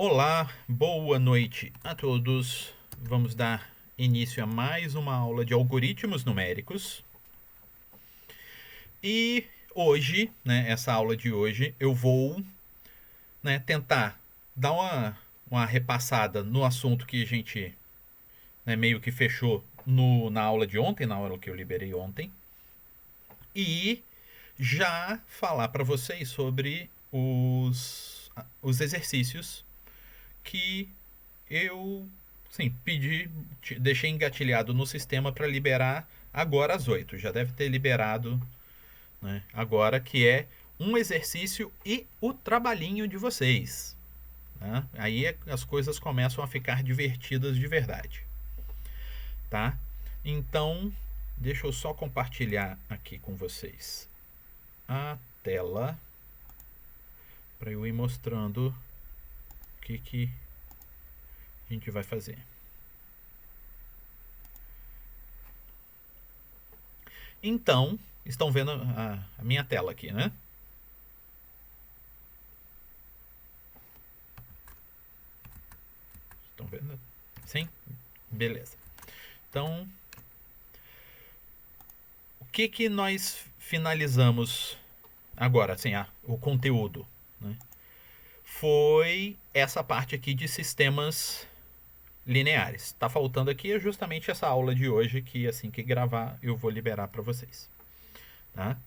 Olá, boa noite a todos. Vamos dar início a mais uma aula de algoritmos numéricos. E hoje, essa aula de hoje, eu vou tentar dar uma repassada no assunto que a gente meio que fechou na aula de ontem, na aula que eu liberei ontem. E já falar para vocês sobre os exercícios que eu deixei engatilhado no sistema para liberar agora às 8. Já deve ter liberado agora, que é um exercício e o trabalhinho de vocês. Aí as coisas começam a ficar divertidas de verdade. Tá? Então, deixa eu só compartilhar aqui com vocês a tela para eu ir mostrando o que a gente vai fazer. Então, estão vendo a minha tela aqui, né? Estão vendo? Sim? Beleza. Então, o que nós finalizamos agora, assim, o conteúdo, né? Foi essa parte aqui de sistemas lineares. Está faltando aqui justamente essa aula de hoje, que assim que gravar eu vou liberar para vocês. Tá?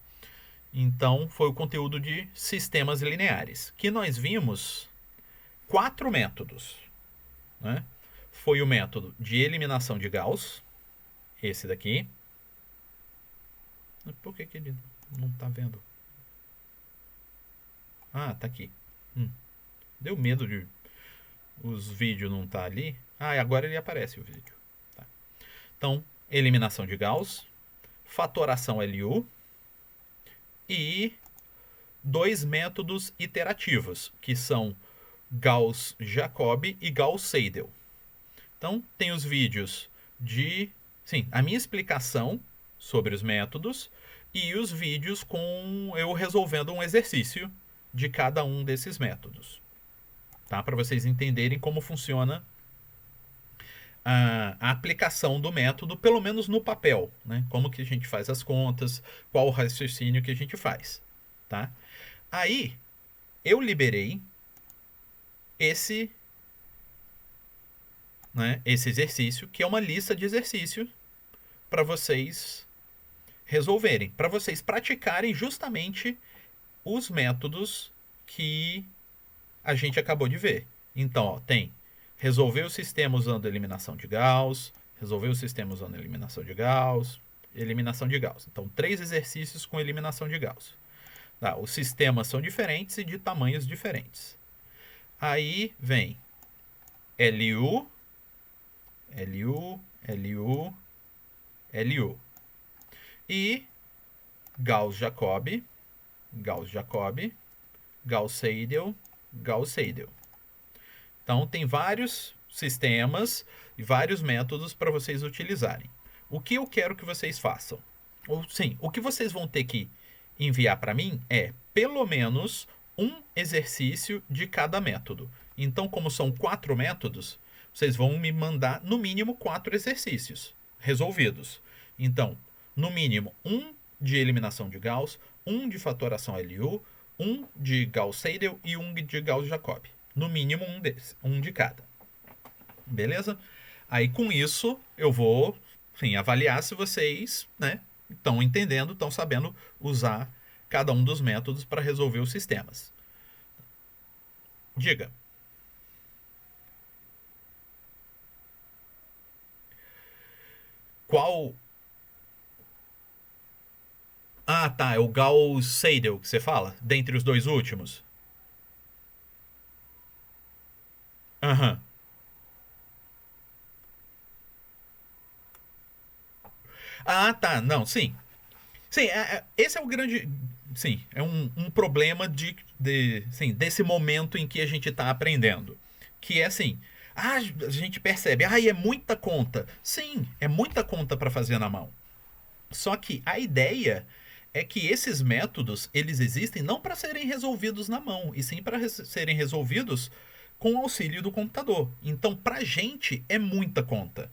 Então, foi o conteúdo de sistemas lineares, que nós vimos 4 métodos. Né? Foi o método de eliminação de Gauss, esse daqui. Por que ele não está vendo? Ah, tá aqui. Deu medo de os vídeos não tá ali. Ah, e agora ele aparece o vídeo. Tá. Então, eliminação de Gauss, fatoração LU e 2 métodos iterativos, que são Gauss-Jacobi e Gauss-Seidel. Então, tem os vídeos de a minha explicação sobre os métodos e os vídeos com eu resolvendo um exercício de cada um desses métodos. Tá? Para vocês entenderem como funciona a aplicação do método, pelo menos no papel, né? Como que a gente faz as contas, qual o raciocínio que a gente faz. Tá? Aí, eu liberei esse exercício, que é uma lista de exercícios para vocês resolverem, para vocês praticarem justamente os métodos que a gente acabou de ver. Então, ó, tem resolver o sistema usando eliminação de Gauss, resolver o sistema usando eliminação de Gauss, eliminação de Gauss. Então, 3 exercícios com eliminação de Gauss. Tá? Os sistemas são diferentes e de tamanhos diferentes. Aí vem LU, LU, LU, LU. E Gauss-Jacobi, Gauss-Jacobi, Gauss-Seidel, Gauss-Seidel. Então, tem vários sistemas e vários métodos para vocês utilizarem. O que eu quero que vocês façam? O que vocês vão ter que enviar para mim é pelo menos um exercício de cada método. Então, como são 4 métodos, vocês vão me mandar no mínimo 4 exercícios resolvidos. Então, no mínimo um de eliminação de Gauss, um de fatoração LU, um de Gauss-Seidel e um de Gauss-Jacobi. No mínimo um de cada. Beleza? Aí com isso eu vou avaliar se vocês estão entendendo, estão sabendo usar cada um dos métodos para resolver os sistemas. Diga. Qual... Ah, tá. É o Gauss-Seidel que você fala? Dentre os 2 últimos? Aham. Ah, tá. Não, sim. Sim, esse é o grande... Sim, é um problema desse momento em que a gente está aprendendo. Que é assim... a gente percebe... é muita conta. Sim, é muita conta para fazer na mão. Só que a ideia é que esses métodos, eles existem não para serem resolvidos na mão, e sim para serem resolvidos com o auxílio do computador. Então, para a gente, é muita conta.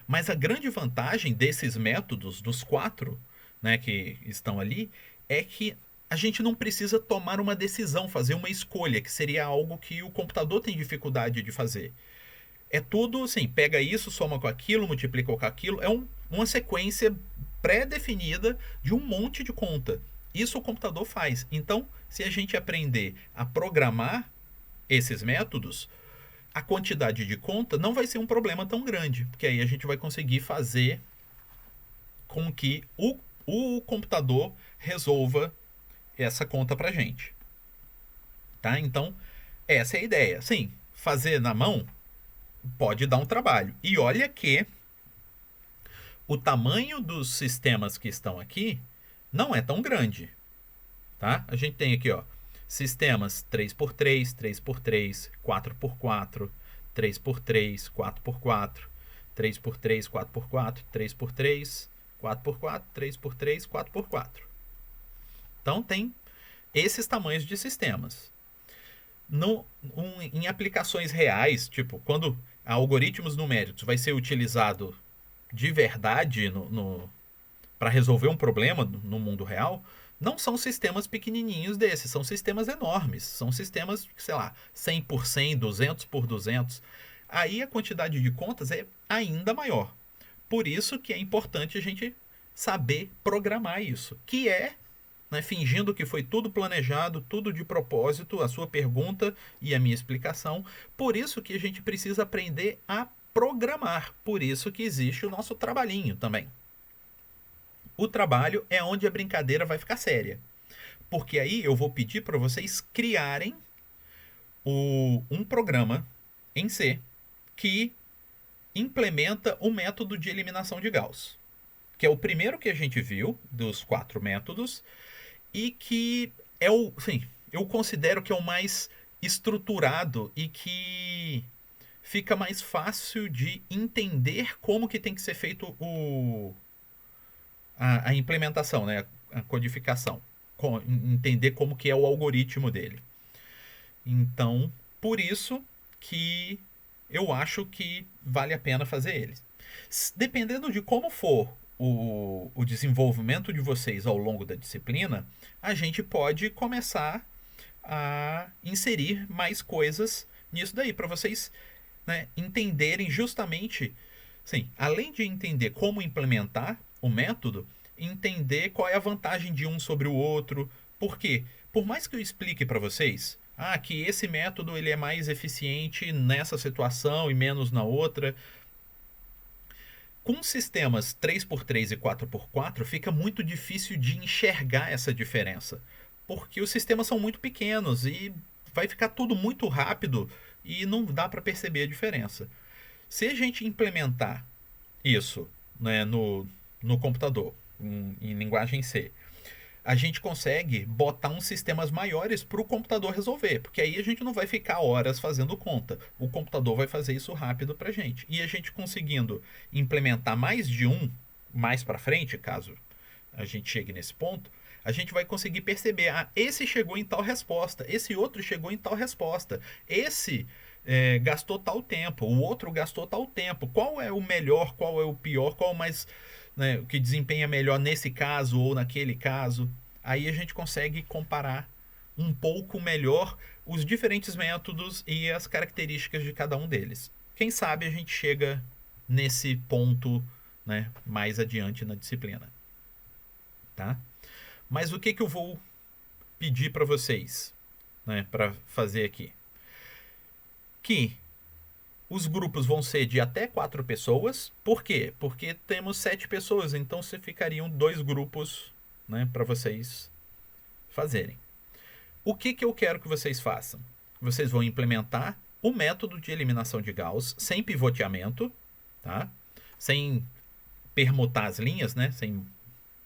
Mas a grande vantagem desses métodos, dos 4, né, que estão ali, é que a gente não precisa tomar uma decisão, fazer uma escolha, que seria algo que o computador tem dificuldade de fazer. É tudo assim, pega isso, soma com aquilo, multiplica com aquilo. É uma sequência pré-definida de um monte de conta. Isso o computador faz. Então, se a gente aprender a programar esses métodos, a quantidade de conta não vai ser um problema tão grande, porque aí a gente vai conseguir fazer com que o computador resolva essa conta pra gente. Tá? Então, essa é a ideia. Sim, fazer na mão pode dar um trabalho. E olha que o tamanho dos sistemas que estão aqui não é tão grande. Tá? A gente tem aqui, ó, sistemas 3x3, 3x3, 4x4, 3x3, 4x4, 3x3, 4x4, 3x3, 4x4, 3x3, 4x4. Então tem esses tamanhos de sistemas. Em aplicações reais, tipo, quando algoritmos numéricos vai ser utilizado de verdade para resolver um problema no mundo real, não são sistemas pequenininhos desses, são sistemas enormes. São sistemas, sei lá, 100 por 100, 200 por 200. Aí a quantidade de contas é ainda maior. Por isso que é importante a gente saber programar isso, que é, né, fingindo que foi tudo planejado, tudo de propósito, a sua pergunta e a minha explicação. Por isso que a gente precisa aprender a programar. Por isso que existe o nosso trabalhinho também. O trabalho é onde a brincadeira vai ficar séria. Porque aí eu vou pedir para vocês criarem um programa em C que implementa o método de eliminação de Gauss, que é o primeiro que a gente viu dos 4 métodos e que é eu considero que é o mais estruturado e que fica mais fácil de entender como que tem que ser feito a implementação, né? A codificação. Entender como que é o algoritmo dele. Então, por isso que eu acho que vale a pena fazer ele. Dependendo de como for o desenvolvimento de vocês ao longo da disciplina, a gente pode começar a inserir mais coisas nisso daí, para vocês, né, entenderem justamente, sim, além de entender como implementar o método, entender qual é a vantagem de um sobre o outro. Por quê? Por mais que eu explique para vocês que esse método ele é mais eficiente nessa situação e menos na outra, com sistemas 3x3 e 4x4 fica muito difícil de enxergar essa diferença, porque os sistemas são muito pequenos e vai ficar tudo muito rápido e não dá para perceber a diferença. Se a gente implementar isso, né, no computador, em linguagem C, a gente consegue botar uns sistemas maiores para o computador resolver, porque aí a gente não vai ficar horas fazendo conta. O computador vai fazer isso rápido para a gente. E a gente conseguindo implementar mais de um mais para frente, caso a gente chegue nesse ponto, a gente vai conseguir perceber, esse chegou em tal resposta, esse outro chegou em tal resposta, esse gastou tal tempo, o outro gastou tal tempo. Qual é o melhor, qual é o pior, qual é o mais, né, o que desempenha melhor nesse caso ou naquele caso. Aí a gente consegue comparar um pouco melhor os diferentes métodos e as características de cada um deles. Quem sabe a gente chega nesse ponto, né, mais adiante na disciplina. Tá? Mas o que eu vou pedir para vocês, né, para fazer aqui? Que os grupos vão ser de até 4 pessoas. Por quê? Porque temos 7 pessoas, então se ficariam 2 grupos, né, para vocês fazerem. O que eu quero que vocês façam? Vocês vão implementar o método de eliminação de Gauss sem pivoteamento, tá? Sem permutar as linhas, né, sem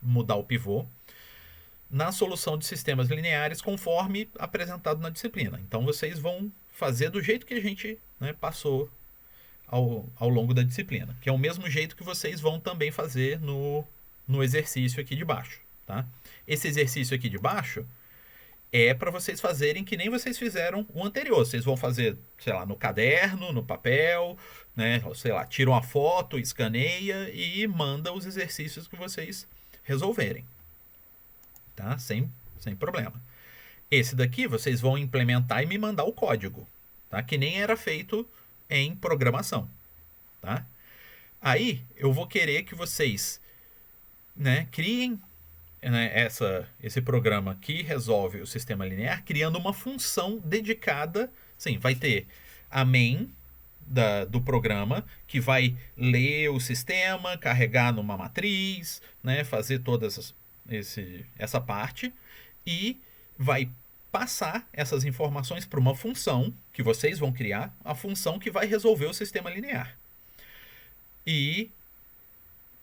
mudar o pivô, na solução de sistemas lineares conforme apresentado na disciplina. Então vocês vão fazer do jeito que a gente, né, passou ao longo da disciplina, que é o mesmo jeito que vocês vão também fazer no exercício aqui de baixo. Tá? Esse exercício aqui de baixo, é para vocês fazerem que nem vocês fizeram o anterior. Vocês vão fazer, sei lá, no caderno, no papel, né? Sei lá, tira uma foto, escaneia e manda os exercícios que vocês resolverem. Tá? Sem problema. Esse daqui vocês vão implementar e me mandar o código, tá? Que nem era feito em programação, tá? Aí eu vou querer que vocês, né, criem, né, esse programa que resolve o sistema linear, criando uma função dedicada. Sim, vai ter a main do programa, que vai ler o sistema, carregar numa matriz, né, fazer toda essa parte, e vai passar essas informações para uma função que vocês vão criar, a função que vai resolver o sistema linear. E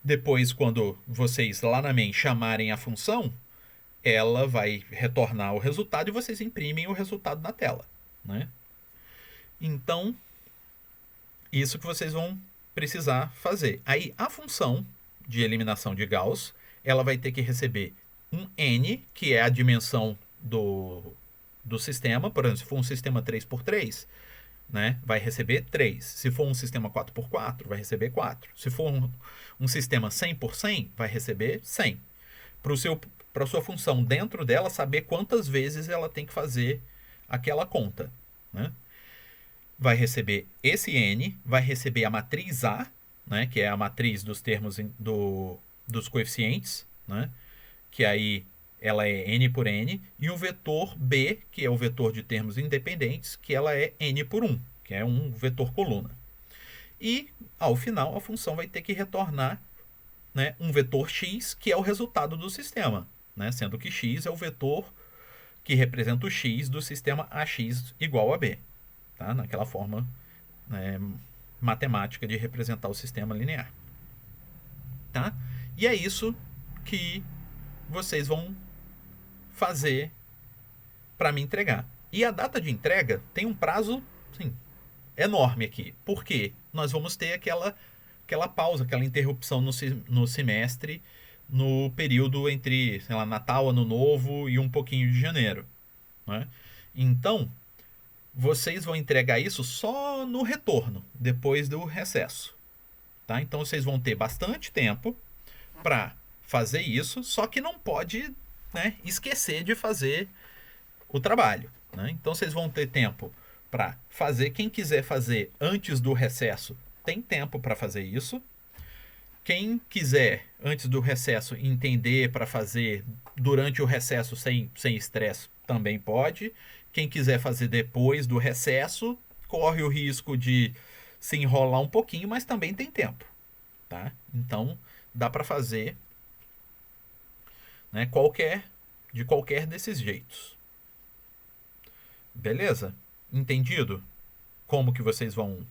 depois, quando vocês lá na main chamarem a função, ela vai retornar o resultado e vocês imprimem o resultado na tela, né? Então, isso que vocês vão precisar fazer. Aí, a função de eliminação de Gauss, ela vai ter que receber um n, que é a dimensão do sistema. Por exemplo, se for um sistema 3x3, né, vai receber 3. Se for um sistema 4x4, vai receber 4. Se for um sistema 100x100, vai receber 100. Para a sua função dentro dela, saber quantas vezes ela tem que fazer aquela conta, né? Vai receber esse n, vai receber a matriz A, né, que é a matriz dos termos dos coeficientes, né, que aí ela é n por n, e o vetor B, que é o vetor de termos independentes, que ela é n por 1, que é um vetor coluna. E, ao final, a função vai ter que retornar, né, um vetor x, que é o resultado do sistema, né, sendo que x é o vetor que representa o x do sistema AX igual a B, tá? Naquela forma, né, matemática de representar o sistema linear. Tá? E é isso que vocês vão fazer para me entregar. E a data de entrega tem um prazo, sim, enorme aqui. Porque nós vamos ter aquela pausa, aquela interrupção no semestre, no período entre, sei lá, Natal, Ano Novo e um pouquinho de janeiro, né? Então, vocês vão entregar isso só no retorno, depois do recesso, tá? Então, vocês vão ter bastante tempo para fazer isso, só que não pode, né, esquecer de fazer o trabalho, né? Então, vocês vão ter tempo para fazer. Quem quiser fazer antes do recesso, tem tempo para fazer isso. Quem quiser, antes do recesso, entender para fazer durante o recesso sem estresse, também pode. Quem quiser fazer depois do recesso, corre o risco de se enrolar um pouquinho, mas também tem tempo, tá? Então, dá para fazer, né, de qualquer desses jeitos. Beleza? Entendido como que vocês vão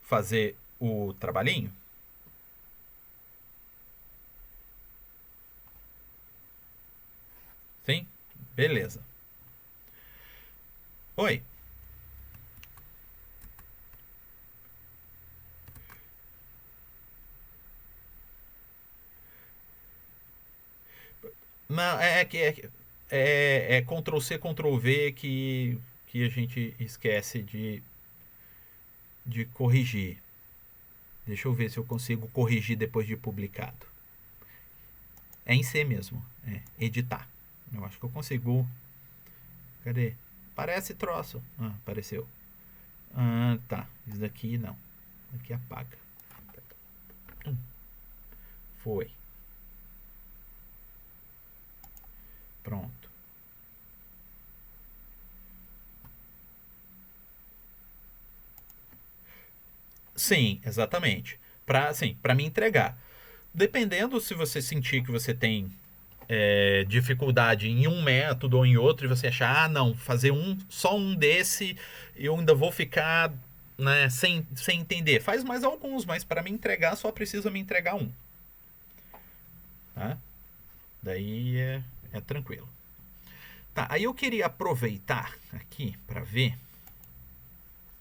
fazer o trabalhinho? Sim? Beleza. Oi. Não, é Ctrl C, Ctrl V que a gente esquece de corrigir. Deixa eu ver se eu consigo corrigir depois de publicado. É em C mesmo. É editar. Eu acho que eu consigo. Cadê? Parece troço. Ah, apareceu. Ah, tá. Isso daqui não. Aqui apaga. Foi. Pronto. Sim, exatamente. Para me entregar. Dependendo se você sentir que você tem dificuldade em um método ou em outro, e você achar, não, fazer só um desse, eu ainda vou ficar, né, sem entender. Faz mais alguns, mas para me entregar só precisa me entregar um. Tá? Daí é tranquilo. Tá, aí eu queria aproveitar aqui para ver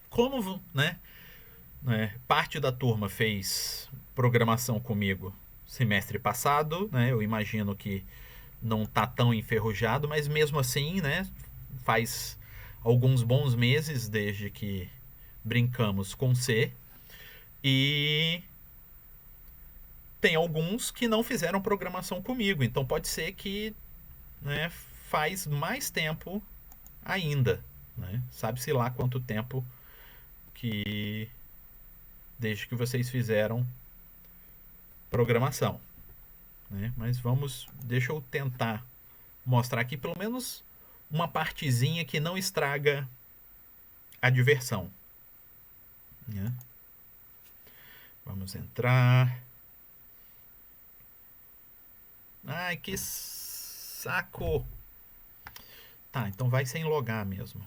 como, né, parte da turma fez programação comigo semestre passado, né? Eu imagino que não tá tão enferrujado, mas mesmo assim, né, faz alguns bons meses desde que brincamos com C. E tem alguns que não fizeram programação comigo, então pode ser que, né, faz mais tempo ainda, né? Sabe-se lá quanto tempo que desde que vocês fizeram programação, né? Mas deixa eu tentar mostrar aqui pelo menos uma partezinha que não estraga a diversão, né? Vamos entrar. Ai, que saco! Tá, então vai sem logar mesmo.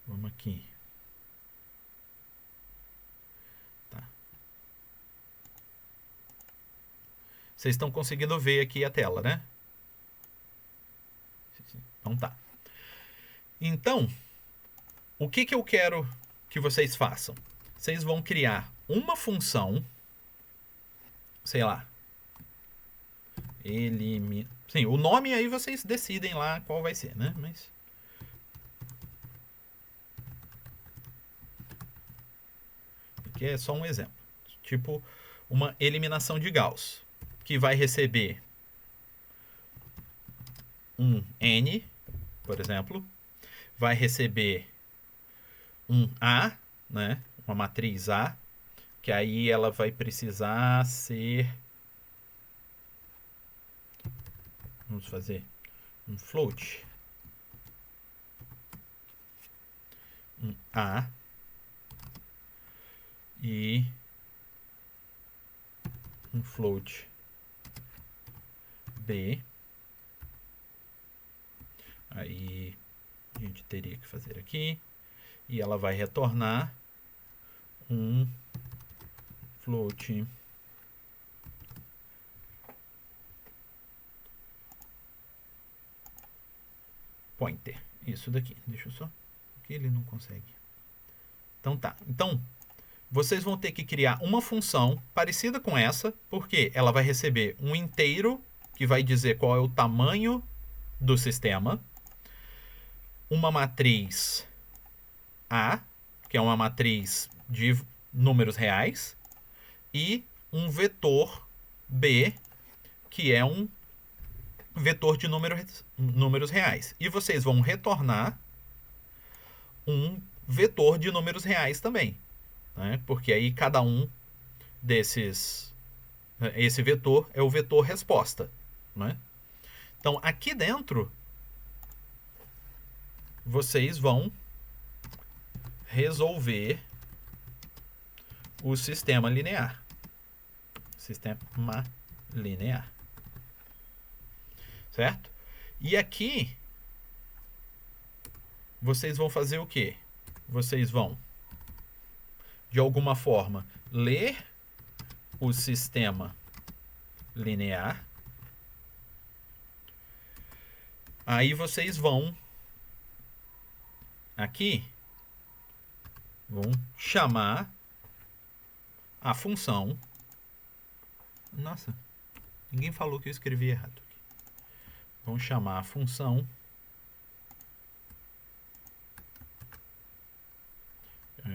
Vamos aqui. Tá. Vocês estão conseguindo ver aqui a tela, né? Então tá. Então, o que eu quero que vocês façam? Vocês vão criar uma função, sei lá, sim, o nome aí vocês decidem lá qual vai ser, né? Mas aqui é só um exemplo. Tipo, uma eliminação de Gauss, que vai receber um N, por exemplo, vai receber um A, né? Uma matriz A, que aí ela vai precisar ser... Vamos fazer um float. Um A e um float B. Aí a gente teria que fazer aqui. E ela vai retornar um float pointer. Isso daqui. Deixa eu só... Porque ele não consegue. Então tá. Então, vocês vão ter que criar uma função parecida com essa, porque ela vai receber um inteiro que vai dizer qual é o tamanho do sistema, uma matriz A, que é uma matriz de números reais, e um vetor B, que é um vetor de números reais. E vocês vão retornar um vetor de números reais também, né? Porque aí cada um desses... Esse vetor é o vetor resposta, né? Então, aqui dentro, vocês vão resolver o sistema linear. Sistema linear. Certo? E aqui, vocês vão fazer o quê? Vocês vão, de alguma forma, ler o sistema linear. Aí vocês vão aqui, vão chamar a função. Nossa, ninguém falou que eu escrevi errado. Vão chamar a função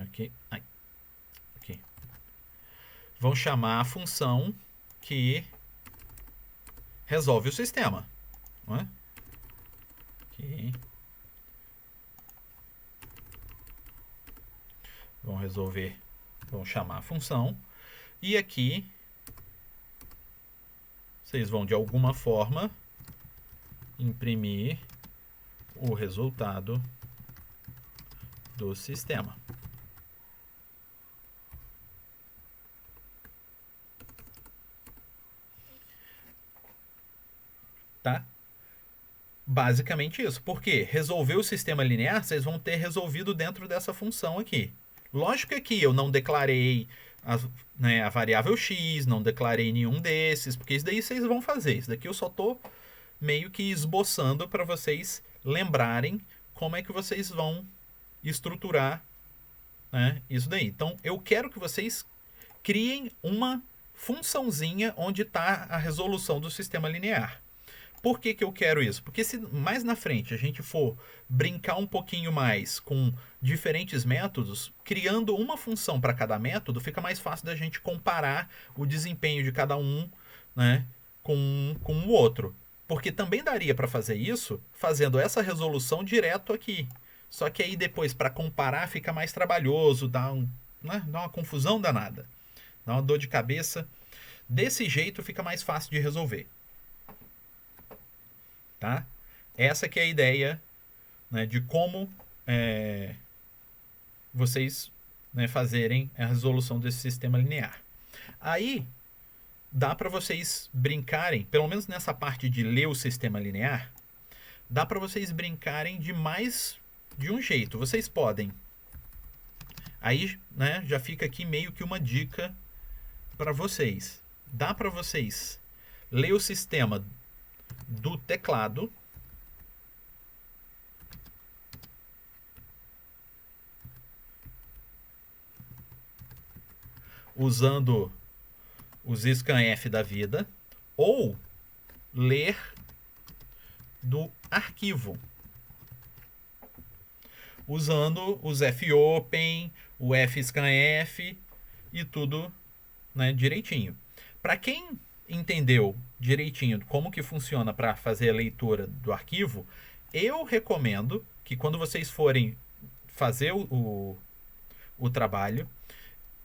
aqui. Aqui. Vão chamar a função que resolve o sistema, não é? Aqui. Vão chamar a função, e aqui vocês vão de alguma forma imprimir o resultado do sistema. Tá? Basicamente isso. Porque resolver o sistema linear, vocês vão ter resolvido dentro dessa função aqui. Lógico que aqui eu não declarei a variável x, não declarei nenhum desses, porque isso daí vocês vão fazer. Isso daqui eu só estou meio que esboçando para vocês lembrarem como é que vocês vão estruturar, né, isso daí. Então, eu quero que vocês criem uma funçãozinha onde está a resolução do sistema linear. Por que, que eu quero isso? Porque se mais na frente a gente for brincar um pouquinho mais com diferentes métodos, criando uma função para cada método, fica mais fácil da gente comparar o desempenho de cada um, né, com o outro. Porque também daria para fazer isso fazendo essa resolução direto aqui. Só que aí depois, para comparar, fica mais trabalhoso, né, dá uma confusão danada. Dá uma dor de cabeça. Desse jeito fica mais fácil de resolver. Tá? Essa que é a ideia, né, de como vocês, né, fazerem a resolução desse sistema linear. Aí dá para vocês brincarem, pelo menos nessa parte de ler o sistema linear, dá para vocês brincarem de mais de um jeito. Vocês podem, aí, né, já fica aqui meio que uma dica para vocês. Dá para vocês ler o sistema do teclado, usando os scanf da vida, ou ler do arquivo, usando os fopen, o fscanf e tudo, né, direitinho. Para quem entendeu direitinho como que funciona para fazer a leitura do arquivo, eu recomendo que quando vocês forem fazer o trabalho,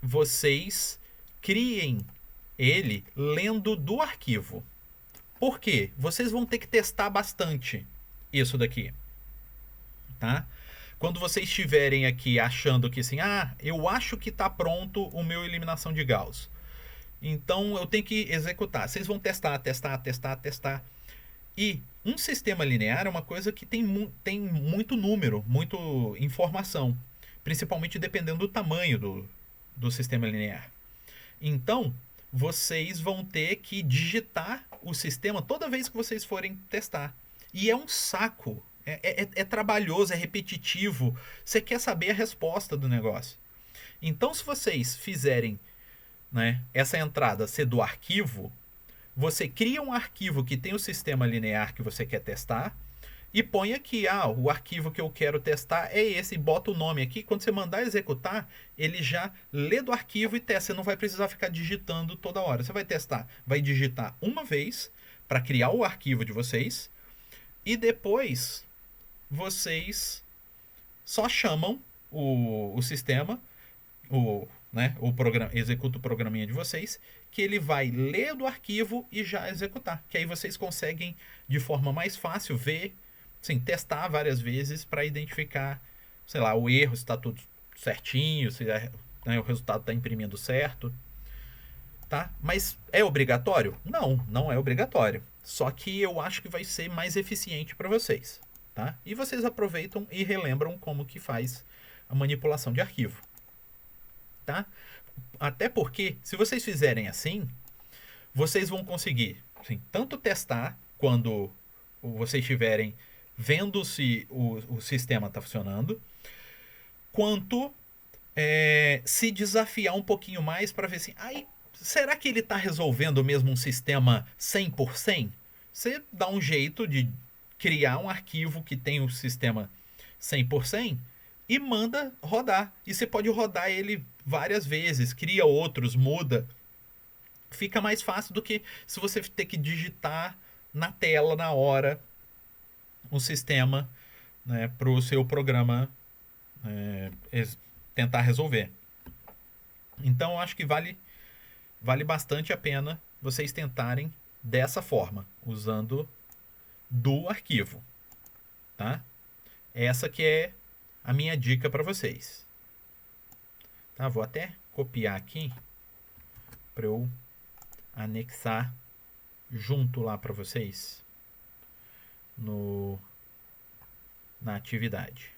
vocês criem ele lendo do arquivo. Por quê? Vocês vão ter que testar bastante isso daqui, tá? Quando vocês estiverem aqui achando que assim, eu acho que está pronto o meu eliminação de Gauss, então eu tenho que executar. Vocês vão testar. E um sistema linear é uma coisa que tem muito número, muita informação, principalmente dependendo do tamanho do sistema linear. Então, vocês vão ter que digitar o sistema toda vez que vocês forem testar. E é um saco. É trabalhoso, é repetitivo. Você quer saber a resposta do negócio. Então, se vocês fizerem, né, essa entrada ser do arquivo, você cria um arquivo que tem o sistema linear que você quer testar e põe aqui, o arquivo que eu quero testar é esse, bota o nome aqui. Quando você mandar executar, ele já lê do arquivo e testa. Você não vai precisar ficar digitando toda hora. Você vai testar, vai digitar uma vez para criar o arquivo de vocês e depois vocês só chamam o sistema, o programa, executa o programinha de vocês, que ele vai ler do arquivo e já executar. Que aí vocês conseguem, de forma mais fácil, ver, sim, testar várias vezes para identificar, sei lá, o erro, se está tudo certinho, se o resultado está imprimindo certo. Tá? Mas é obrigatório? Não, não é obrigatório. Só que eu acho que vai ser mais eficiente para vocês. Tá? E vocês aproveitam e relembram como que faz a manipulação de arquivo. Tá? Até porque, se vocês fizerem assim, vocês vão conseguir, assim, tanto testar quando vocês estiverem vendo se o sistema está funcionando, quanto se desafiar um pouquinho mais para ver assim, será que ele está resolvendo mesmo um sistema 100%? Você dá um jeito de criar um arquivo que tem o sistema 100% e manda rodar. E você pode rodar ele várias vezes, cria outros, muda. Fica mais fácil do que se você ter que digitar na tela, na hora, um sistema, né, para o seu programa tentar resolver. Então, eu acho que vale bastante a pena vocês tentarem dessa forma, usando do arquivo. Tá? Essa que é a minha dica para vocês. Tá? Vou até copiar aqui para eu anexar junto lá para vocês na atividade.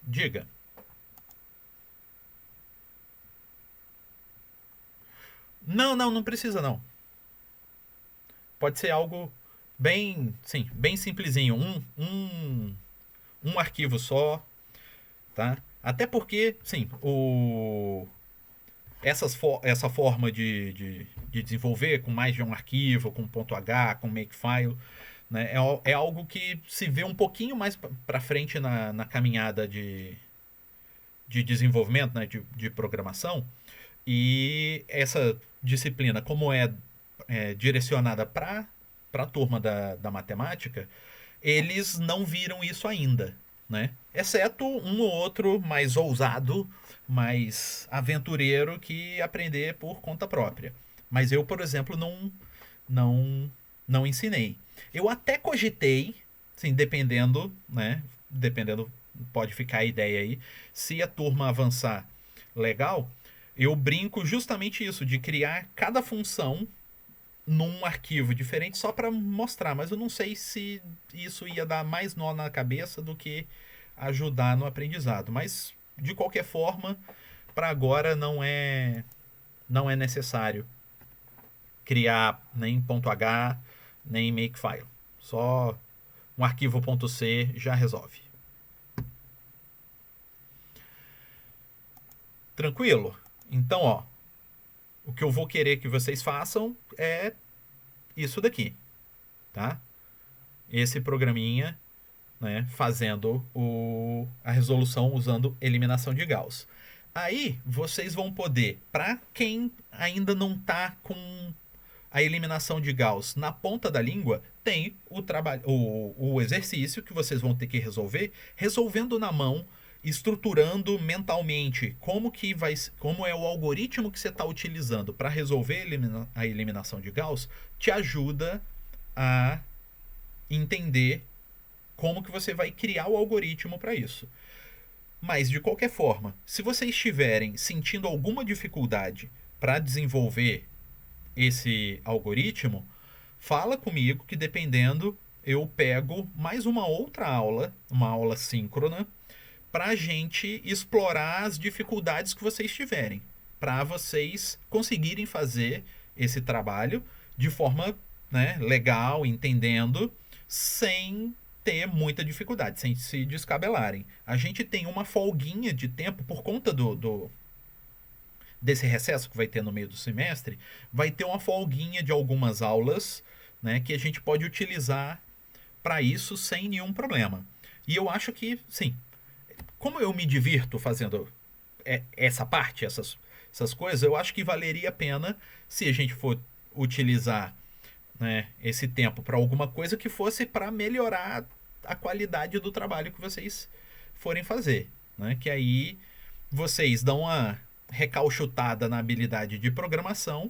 Diga. Não precisa não. Pode ser algo bem simplesinho. Um arquivo só, tá? Até porque, sim, essa forma de desenvolver com mais de um arquivo, com .h, com makefile, né, é algo que se vê um pouquinho mais para frente na caminhada de desenvolvimento, né, de programação. E essa disciplina, como é direcionada para a turma da matemática, eles não viram isso ainda, né? Exceto um ou outro mais ousado, mais aventureiro que aprender por conta própria. Mas eu, por exemplo, não, não ensinei. Eu até cogitei, assim, dependendo, né? Dependendo, pode ficar a ideia aí. Se a turma avançar legal, eu brinco justamente isso, de criar cada função num arquivo diferente só para mostrar, mas eu não sei se isso ia dar mais nó na cabeça do que ajudar no aprendizado. Mas de qualquer forma, para agora não é necessário criar nem .h, nem makefile. Só um arquivo .c já resolve. Tranquilo? Então, ó, o que eu vou querer que vocês façam é isso daqui, tá? Esse programinha, né, fazendo a resolução usando eliminação de Gauss. Aí vocês vão poder, para quem ainda não está com a eliminação de Gauss na ponta da língua, tem o exercício que vocês vão ter que resolver, resolvendo na mão, estruturando mentalmente como é o algoritmo que você está utilizando para resolver a eliminação de Gauss, te ajuda a entender como que você vai criar o algoritmo para isso. Mas, de qualquer forma, se vocês estiverem sentindo alguma dificuldade para desenvolver esse algoritmo, fala comigo que, dependendo, eu pego mais uma outra aula, uma aula síncrona, para a gente explorar as dificuldades que vocês tiverem, para vocês conseguirem fazer esse trabalho de forma, né, legal, entendendo, sem ter muita dificuldade, sem se descabelarem. A gente tem uma folguinha de tempo por conta desse recesso que vai ter no meio do semestre, vai ter uma folguinha de algumas aulas, né, que a gente pode utilizar para isso sem nenhum problema. E eu acho que, sim, como eu me divirto fazendo essa parte, essas coisas, eu acho que valeria a pena se a gente for utilizar, né, esse tempo para alguma coisa que fosse para melhorar a qualidade do trabalho que vocês forem fazer, né? Que aí vocês dão uma recalchutada na habilidade de programação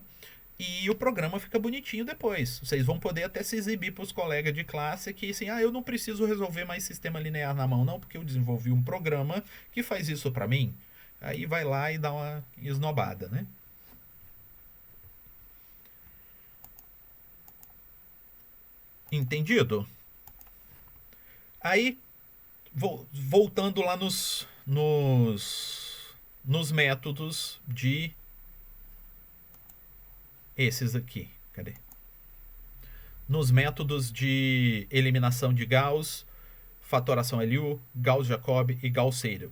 e o programa fica bonitinho depois. Vocês vão poder até se exibir para os colegas de classe que assim, eu não preciso resolver mais sistema linear na mão não, porque eu desenvolvi um programa que faz isso para mim. Aí vai lá e dá uma esnobada, né? Entendido? Aí, voltando lá nos métodos de esses aqui. Cadê? Nos métodos de eliminação de Gauss, fatoração LU, Gauss-Jacobi e Gauss-Seidel.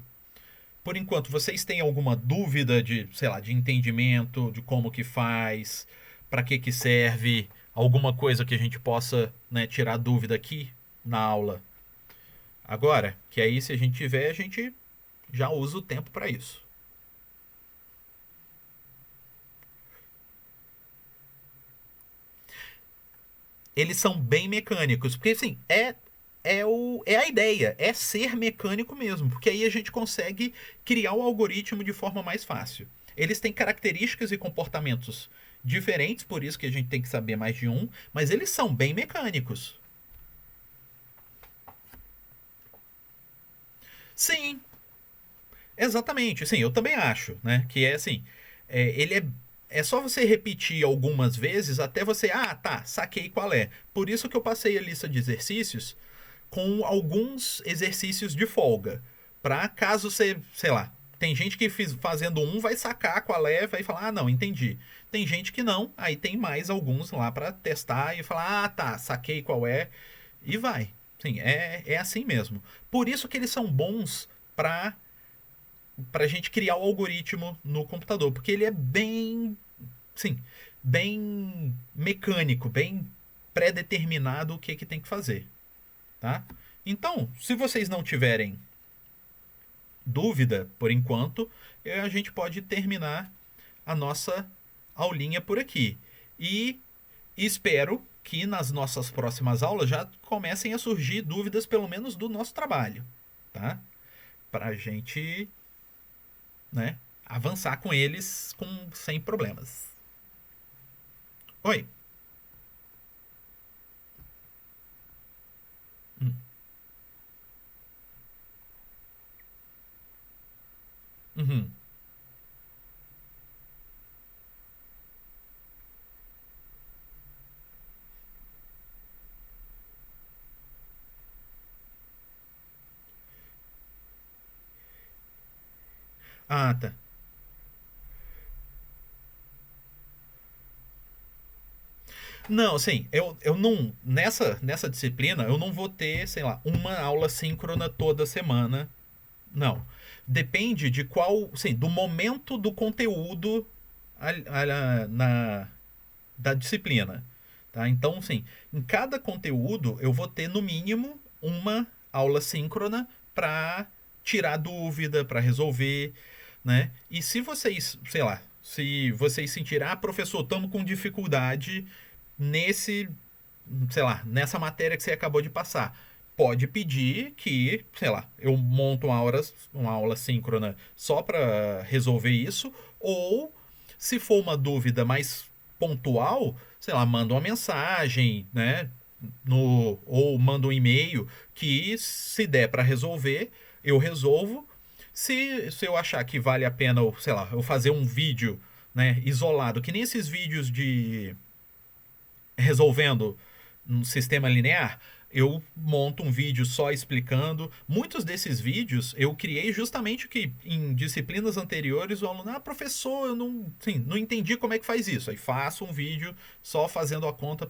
Por enquanto, vocês têm alguma dúvida de, sei lá, de entendimento, de como que faz, para que serve, alguma coisa que a gente possa, né, tirar dúvida aqui na aula agora? Que aí, se a gente tiver, a gente já usa o tempo para isso. Eles são bem mecânicos, porque assim, é a ideia, é ser mecânico mesmo, porque aí a gente consegue criar o algoritmo de forma mais fácil. Eles têm características e comportamentos diferentes, por isso que a gente tem que saber mais de um, mas eles são bem mecânicos. Sim, exatamente. Sim, eu também acho, né? Que é assim, ele é só você repetir algumas vezes até você, tá, saquei qual é. Por isso que eu passei a lista de exercícios com alguns exercícios de folga. Pra caso você, sei lá, tem gente que fazendo um vai sacar qual é, vai falar, não, entendi. Tem gente que não, aí tem mais alguns lá pra testar e falar, tá, saquei qual é, e vai. Sim, é assim mesmo. Por isso que eles são bons pra para a gente criar o algoritmo no computador, porque ele é bem, sim, bem mecânico, bem pré-determinado o que tem que fazer, tá? Então, se vocês não tiverem dúvida por enquanto, a gente pode terminar a nossa aulinha por aqui. E espero que nas nossas próximas aulas já comecem a surgir dúvidas, pelo menos do nosso trabalho, tá? Pra gente, né, avançar com eles sem problemas. Oi. Hum. Uhum. Ah, tá. Não, sim, eu não. Nessa disciplina, eu não vou ter, sei lá, uma aula síncrona toda semana. Não. Depende de qual. Sim, do momento do conteúdo da disciplina. Tá? Então, sim, em cada conteúdo eu vou ter no mínimo uma aula síncrona para tirar dúvida, para resolver, né? E se vocês, sei lá, se vocês sentirem, ah, professor, estamos com dificuldade nesse, sei lá, nessa matéria que você acabou de passar, pode pedir que, sei lá, eu monto uma aula síncrona só para resolver isso, ou se for uma dúvida mais pontual, sei lá, manda uma mensagem, né? Ou manda um e-mail que, se der para resolver, eu resolvo. Se eu achar que vale a pena, sei lá, eu fazer um vídeo, né, isolado, que nem esses vídeos de resolvendo um sistema linear, eu monto um vídeo só explicando. Muitos desses vídeos eu criei justamente que em disciplinas anteriores o aluno, ah, professor, eu não, sim, não entendi como é que faz isso. Aí faço um vídeo só fazendo a conta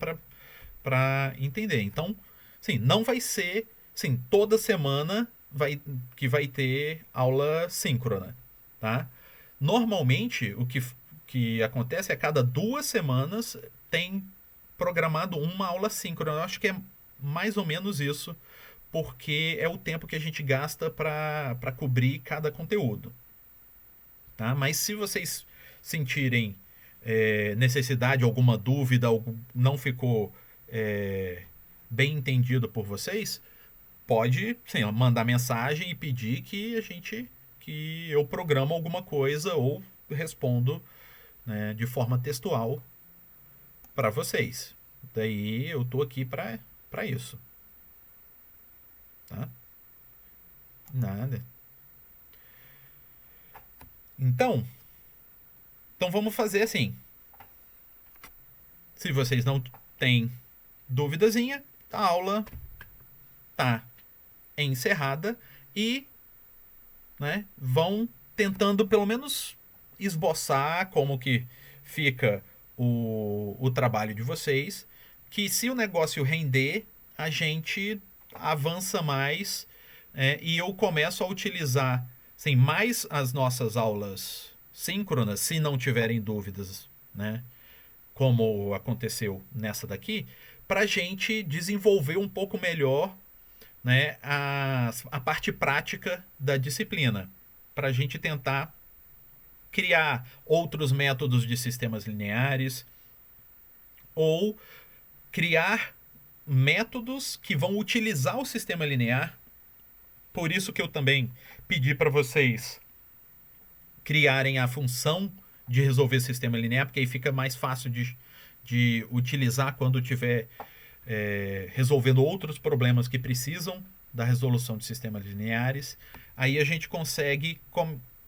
para entender. Então, sim, não vai ser, sim, toda semana vai ter aula síncrona, tá? Normalmente o que acontece é cada 2 semanas tem programado uma aula síncrona. Eu acho que é mais ou menos isso, porque é o tempo que a gente gasta para cobrir cada conteúdo. Tá? Mas se vocês sentirem necessidade, alguma dúvida, algo não ficou bem entendido por vocês, pode sim, mandar mensagem e pedir que eu programo alguma coisa ou respondo, né, de forma textual para vocês. Daí eu tô aqui para isso, tá? Nada. Então, então vamos fazer assim. Se vocês não têm duvidazinha, a aula tá encerrada e, né, vão tentando pelo menos esboçar como que fica o trabalho de vocês, que se o negócio render, a gente avança mais, e eu começo a utilizar assim, mais as nossas aulas síncronas, se não tiverem dúvidas, né? Como aconteceu nessa daqui, para a gente desenvolver um pouco melhor, né, a parte prática da disciplina, para a gente tentar criar outros métodos de sistemas lineares ou criar métodos que vão utilizar o sistema linear. Por isso que eu também pedi para vocês criarem a função de resolver sistema linear, porque aí fica mais fácil de utilizar quando tiver resolvendo outros problemas que precisam da resolução de sistemas lineares. Aí a gente consegue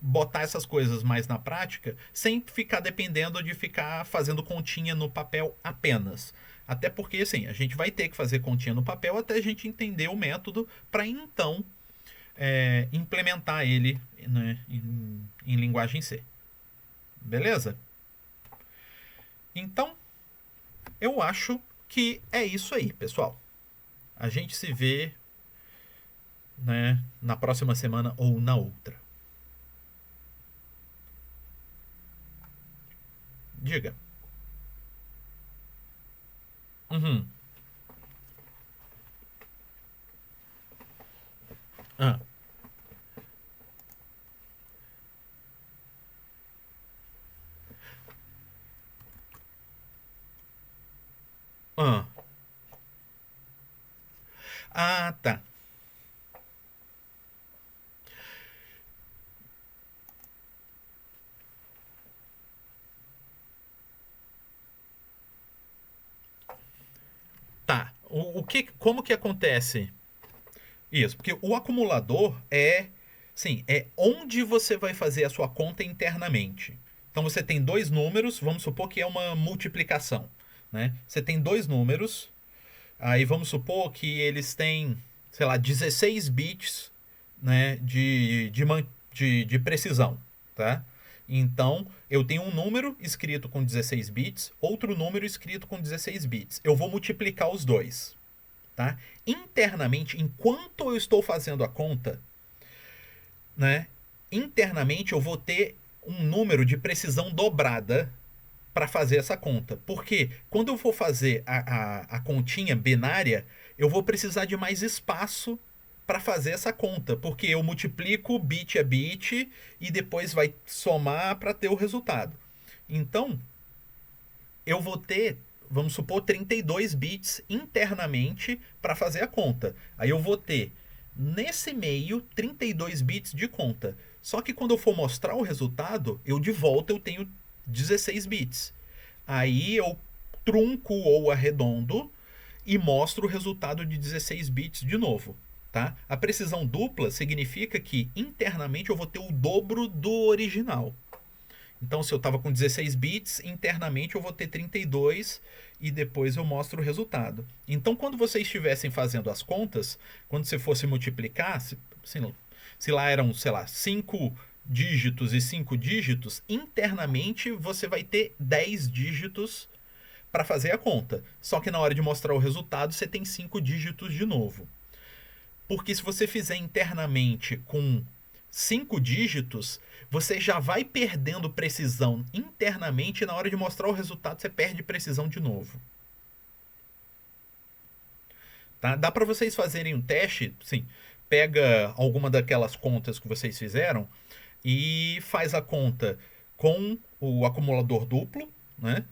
botar essas coisas mais na prática sem ficar dependendo de ficar fazendo continha no papel apenas. Até porque, assim, a gente vai ter que fazer continha no papel até a gente entender o método para então implementar ele, né, em linguagem C. Beleza? Então, eu acho que é isso aí, pessoal. A gente se vê, né, na próxima semana ou na outra. Diga. Uhum. Ah. Ah. Ah, tá. Tá. Como que acontece isso? Porque o acumulador é, sim, é onde você vai fazer a sua conta internamente. Então você tem dois números, vamos supor que é uma multiplicação, né? Você tem dois números, aí vamos supor que eles têm, sei lá, 16 bits, né, de precisão, tá? Então, eu tenho um número escrito com 16 bits, outro número escrito com 16 bits. Eu vou multiplicar os dois, tá? Internamente, enquanto eu estou fazendo a conta, né? Internamente eu vou ter um número de precisão dobrada para fazer essa conta. Porque quando eu for fazer a continha binária, eu vou precisar de mais espaço para fazer essa conta. Porque eu multiplico bit a bit e depois vai somar para ter o resultado. Então, eu vou ter, vamos supor, 32 bits internamente para fazer a conta. Aí eu vou ter, nesse meio, 32 bits de conta. Só que quando eu for mostrar o resultado, eu de volta eu tenho 16 bits. Aí eu trunco ou arredondo e mostro o resultado de 16 bits de novo. Tá? A precisão dupla significa que internamente eu vou ter o dobro do original. Então, se eu estava com 16 bits, internamente eu vou ter 32 e depois eu mostro o resultado. Então, quando vocês estivessem fazendo as contas, quando você fosse multiplicar, se lá eram, sei lá, 5 dígitos e 5 dígitos, internamente você vai ter 10 dígitos para fazer a conta. Só que na hora de mostrar o resultado, você tem 5 dígitos de novo. Porque se você fizer internamente com 5 dígitos, você já vai perdendo precisão internamente e na hora de mostrar o resultado você perde precisão de novo. Tá? Dá para vocês fazerem um teste, sim. Pega alguma daquelas contas que vocês fizeram e faz a conta com o acumulador duplo, né?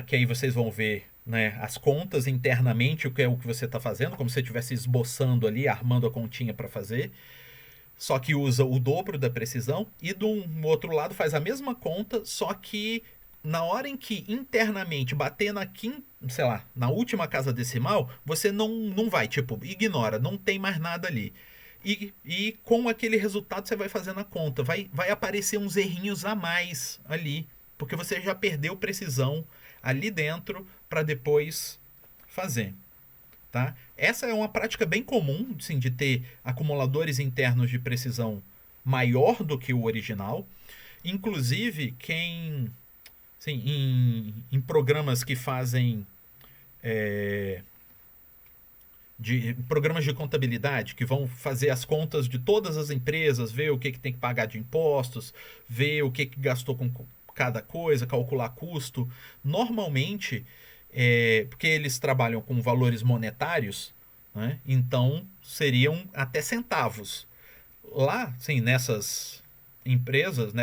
Que aí vocês vão ver, né, as contas internamente, o que é o que você está fazendo, como se você estivesse esboçando ali, armando a continha para fazer. Só que usa o dobro da precisão. E do outro lado faz a mesma conta, só que na hora em que internamente bater na quinta, sei lá, na última casa decimal, você não vai, tipo, ignora, não tem mais nada ali. E com aquele resultado você vai fazendo a conta. Vai aparecer uns errinhos a mais ali. Porque você já perdeu precisão ali dentro para depois fazer. Tá? Essa é uma prática bem comum, sim, de ter acumuladores internos de precisão maior do que o original. Inclusive, sim, em programas que fazem programas de contabilidade que vão fazer as contas de todas as empresas, ver o que tem que pagar de impostos, ver o que gastou com cada coisa, calcular custo. Normalmente, porque eles trabalham com valores monetários, né? Então seriam até centavos. Lá, sim, nessas empresas,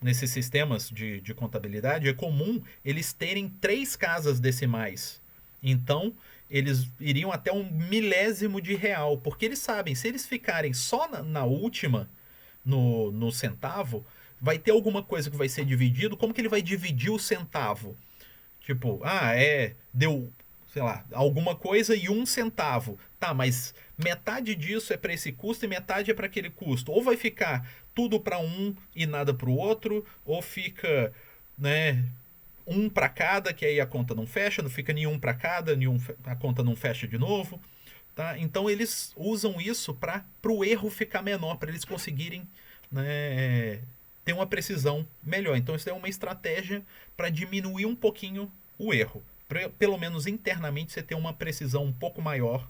nesses sistemas de contabilidade, é comum eles terem 3 casas decimais. Então, eles iriam até um milésimo de real, porque eles sabem, se eles ficarem só na última, no centavo, vai ter alguma coisa que vai ser dividido. Como que ele vai dividir o centavo? Tipo, deu, sei lá, alguma coisa e 1 centavo. Tá, mas metade disso é para esse custo e metade é para aquele custo. Ou vai ficar tudo para um e nada para o outro, ou fica, né, um para cada, que aí a conta não fecha, não fica nenhum para cada, a conta não fecha de novo. Tá? Então eles usam isso para o erro ficar menor, para eles conseguirem, né, ter uma precisão melhor. Então isso é uma estratégia para diminuir um pouquinho o erro. Pelo menos internamente você ter uma precisão um pouco maior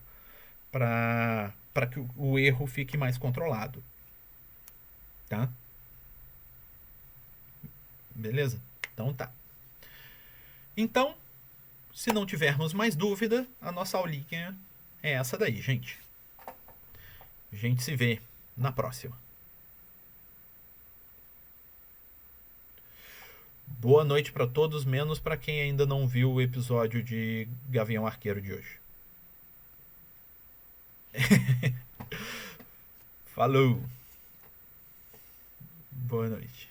para que o erro fique mais controlado. Tá? Beleza? Então tá. Então, se não tivermos mais dúvida, a nossa aulinha é essa daí, gente. A gente se vê na próxima. Boa noite para todos, menos para quem ainda não viu o episódio de Gavião Arqueiro de hoje. Falou! Boa noite.